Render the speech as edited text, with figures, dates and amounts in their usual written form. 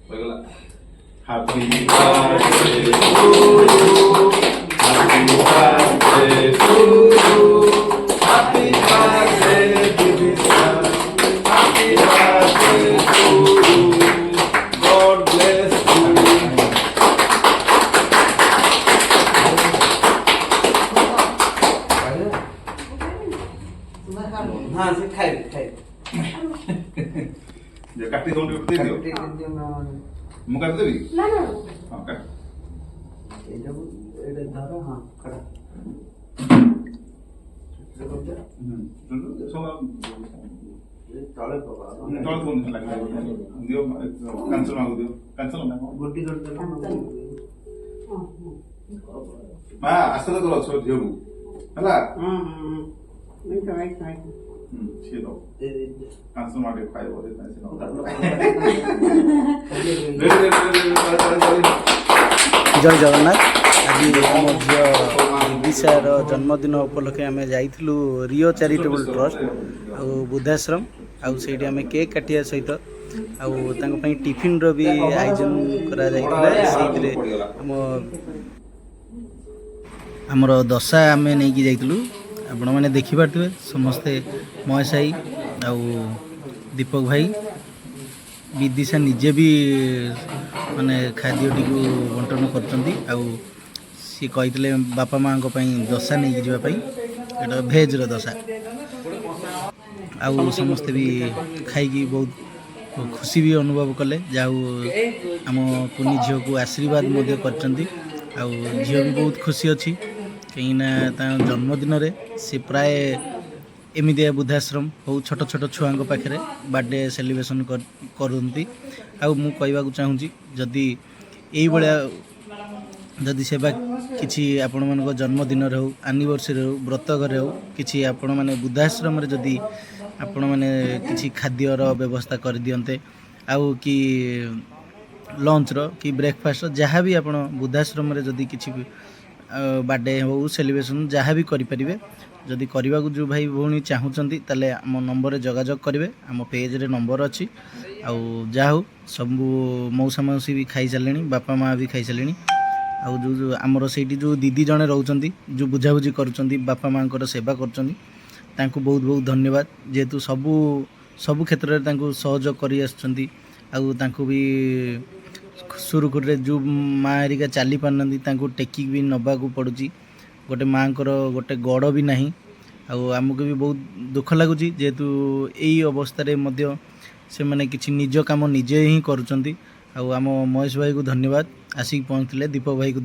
Happy birthday to you. Happy birthday to you. Happy birthday, dear son. Happy birthday to you. God bless you. हाँ से खाई खाई जे काटी दो दे दियो मु काट देबी ना ना हां काट ये जब ये धरो हाँ खड़ा सोना ये तले पका तळ फोन लागला दियो कैंसिल मागो दियो कैंसिल ना गोटी कर दे मा आस्ते तो छ दियो हला नहीं तो राइट राइट छी दो कैंसिल मागे खाइ बोले कैंसिल जय जगन्नाथ आज आम झील विदिशार जन्मदिन उपलक्षे आम जाइलु रियो चैरिटेबल ट्रस्ट आ बुद्धाश्रम आउ आम केक काटिया सहित आउ टिफिन रो भी आयोजन करा जाइथिला आमर दशा आम नहीं जाइलु आपण मैंने देखिपे समस्ते महेश भाई आउ दीपक भाई विदिशा निजे भी माने खाद्यटी को बंटन कर सी कही बापा माँ दशा नहीं जावाई भेज दशा आउ समस्ते भी खाई बहुत खुशी भी अनुभव कले जाऊ आम कुनी झील को आशीर्वाद कर झील भी बहुत खुशी अच्छी कहीं जन्मदिन रे से प्राय एमिदिया बुद्धाश्रम हो छोट छोट छुआ पाखे बर्थडे सेलिब्रेशन करती मु कहवाक चाहूँगी जदि यही भाया जदि सेवा किसी आपण मान जन्मदिन हो एनिवर्सरी हो व्रत घरे हो कि आपण मैंने बुद्धाश्रम जदि आपण मैंने किसी खाद्यर व्यवस्था कर दियंते आउ कि लंच रो कि ब्रेकफास्ट जहाँ भी आपण बुद्धाश्रम जदि किसी बर्थडे हो सेलिब्रेशन जहाँ भी करें जदि करने को जो भाई भौणी चाहूँगी ताले आम नंबर जोगाजोग करेंगे आम पेज रे नंबर अच्छी आउ जा हो सब मौसा मौसी भी खाई सारे बापा माँ भी खाई सारे आउ जो आमर से जो दीदी जड़े रोच जो बुझाबुझी कर बापा माँ सेवा कर बहुत बहुत धन्यवाद जेहेतु सबू क्षेत्र में सहयोग कर भी सुरुखुर जो माँ हरिका चली पार टेकिक भी नवाक पड़ुची गोटे माँ गोटे गड़ भी नहीं आमको भी बहुत दुख लगुच जेहेतु यही अवस्था से मैंने किसी निज काम निजे ही करुँच आम महेश भाई को धन्यवाद आसिक पहुँचले दीपक भाई को